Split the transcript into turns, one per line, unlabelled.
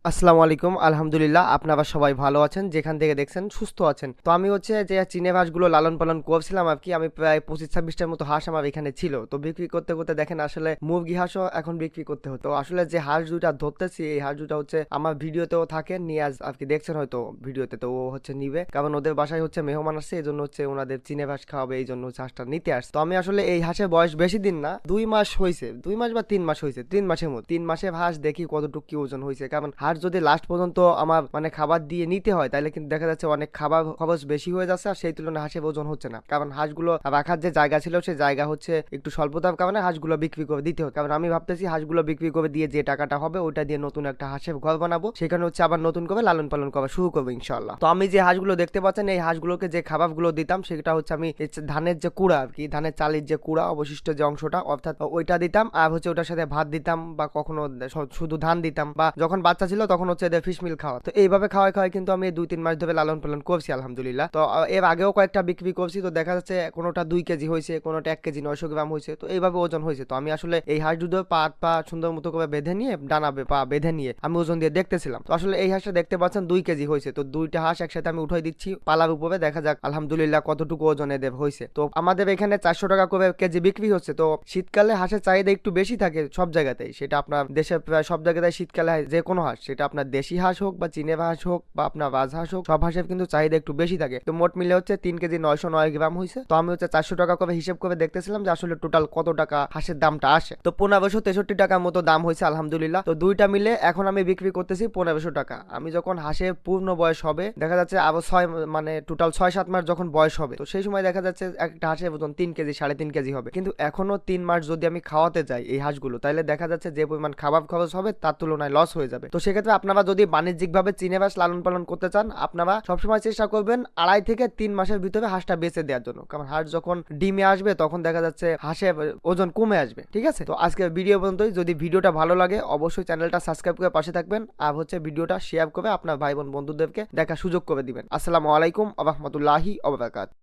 আসসালামু আলাইকুম। আলহামদুলিল্লাহ আপনারা সবাই ভালো আছেন, যেখান থেকে দেখছেন সুস্থ আছেন। তো আমি হচ্ছে যে চীনে হাঁসগুলো লালন পালন করছিলাম আর কি। আমি প্রায় 25-26টার মতো হাঁস আমার এখানে ছিল। তো বিক্রি করতে করতে দেখেন আসলে মুরগি হাঁসও এখন বিক্রি করতে হতো। আসলে যে হাঁস দুইটা ধরতেছি এই হাঁস দুটা হচ্ছে আমার ভিডিওতেও থাকে, নিয়ে আর কি দেখছেন হয়তো ভিডিওতে। তো ও হচ্ছে নিবে, কারণ ওদের বাসায় হচ্ছে মেহমান আসছে, এই জন্য হচ্ছে ওনাদের চীনে হাঁস খাওয়াবে, এই জন্য হচ্ছে হাঁসটা নিতে আসছে। তো আমি আসলে এই হাঁসের বয়স বেশি দিন না, 2 মাস হয়েছে, 2 মাস বা 3 মাস হয়েছে, 3 মাসের মতো। 3 মাসের হাঁস দেখি কতটুকু কি ওজন হয়েছে, কারণ হাঁস যদি লাস্ট পর্যন্ত আমার মানে খাবার দিয়ে নিতে হয় তাহলে কিন্তু দেখা যাচ্ছে অনেক খাবার খরচ বেশি হয়ে যাচ্ছে, আর সেই তুলনায় হাঁসের ওজন হচ্ছে না, কারণ হাঁসগুলো রাখার যে জায়গা ছিল সেই জায়গা হচ্ছে একটু স্বল্পতার কারণে হাঁসগুলো বিক্রি করে দিতে হয়। কারণ আমি ভাবতেছি হাঁসগুলো বিক্রি করে দিয়ে যে টাকাটা হবে ওইটা দিয়ে নতুন একটা হাঁসের ঘর বানাবো, সেখানে হচ্ছে আবার নতুন করে লালন পালন করা শুরু করবো ইনশাল্লাহ। তো আমি যে হাঁসগুলো দেখতে পাচ্ছেন এই হাঁসগুলোকে যে খাবারগুলো দিতাম সেটা হচ্ছে আমি ধানের যে কুড়া আর কি, ধানের চালের যে কুড়া অবশিষ্ট যে অংশটা অর্থাৎ ওইটা দিতাম, আর হচ্ছে ওটার সাথে ভাত দিতাম, বা কখনো শুধু ধান দিতাম, বা যখন বাচ্চা ছিল তখন হচ্ছে এদের ফিশ মিল খাওয়া। তো এইভাবে খাওয়াই খাওয়াই কিন্তু আমি 2-3 মাস ধরে লালন পালন করছি আলহামদুলিল্লাহ। তো এর আগেও কয়েকটা বিক্রি করছি, তো দেখা যাচ্ছে কোনোটা 2 কেজি হয়েছে, কোনোটা 1 কেজি 900 গ্রাম হয়েছে, তো এইভাবে ওজন হয়েছে। তো আমি আসলে এই হাঁস দুটো পা সুন্দর মতো করে বেঁধে নিয়ে ডানাবে পা বেঁধে নিয়ে আমি ওজন দিয়ে দেখতেছিলাম। তো আসলে এই হাঁসটা দেখতে পাচ্ছেন 2 কেজি হয়েছে। তো দুইটা হাঁস একসাথে আমি উঠাই দিচ্ছি পালার উপরে, দেখা যাক আলহামদুলিল্লাহ কতটুকু ওজন এদের হয়েছে। তো আমাদের এখানে 400 টাকা করে কেজি বিক্রি হচ্ছে। তো শীতকালে হাঁসের চাহিদা একটু বেশি থাকে সব জায়গাতেই, সেটা আপনার দেশের প্রায় সব জায়গায় শীতকালে যে কোনো হাঁস, সেটা আপনার দেশি হাঁস হোক বা চীনের হাঁস হোক বা আপনার রাজহাঁস হোক, সব হাঁসের কিন্তু চাহিদা একটু বেশি থাকে। তো মোট মিলে হচ্ছে 3 কেজি 909 গ্রাম হয়েছে। তো আমি হচ্ছে 400 টাকা করে হিসেব করে দেখতেছিলাম যে আসলে টোটাল কত টাকা হাঁসের দামটা আসে। তো 1563 টাকার মতো দাম হয়েছে আলহামদুলিল্লাহ। তো দুইটা মিলে এখন আমি বিক্রি করতেছি 1500 টাকা। আমি যখন হাঁসের পূর্ণ বয়স হবে, দেখা যাচ্ছে আবার মানে টোটাল 6-7 মাস যখন বয়স হবে, তো সেই সময় দেখা যাচ্ছে একটা হাঁসের ওজন 3 কেজি 3.5 কেজি হবে। কিন্তু এখনো 3 মাস যদি আমি খাওয়াতে যাই এই হাঁসগুলো, তাহলে দেখা যাচ্ছে যে পরিমাণ খাবার খরচ হবে তার তুলনায় লস হয়ে যাবে। তো সেক্ষেত্রে আপনারা যদি বাণিজ্যিকভাবে চীনে হাঁস লালন পালন করতে চান, আপনারা সবসময় চেষ্টা করবেন 2.5 থেকে 3 মাসের ভিতরে হাঁসটা বেঁচে দেওয়ার জন্য, কারণ হাঁস যখন ডিমে আসবে তখন দেখা যাচ্ছে হাঁসের ওজন কমে আসবে। ঠিক আছে, তো আজকের ভিডিও পর্যন্তই। যদি ভিডিওটা ভালো লাগে অবশ্যই চ্যানেলটা সাবস্ক্রাইব করে পাশে থাকবেন, আর হচ্ছে ভিডিওটা শেয়ার করে আপনার ভাই বোন বন্ধুদেরকে দেখার সুযোগ করে দিবেন। আসসালামু আলাইকুম ওয়া রাহমাতুল্লাহি ওয়া বারাকাতুহু।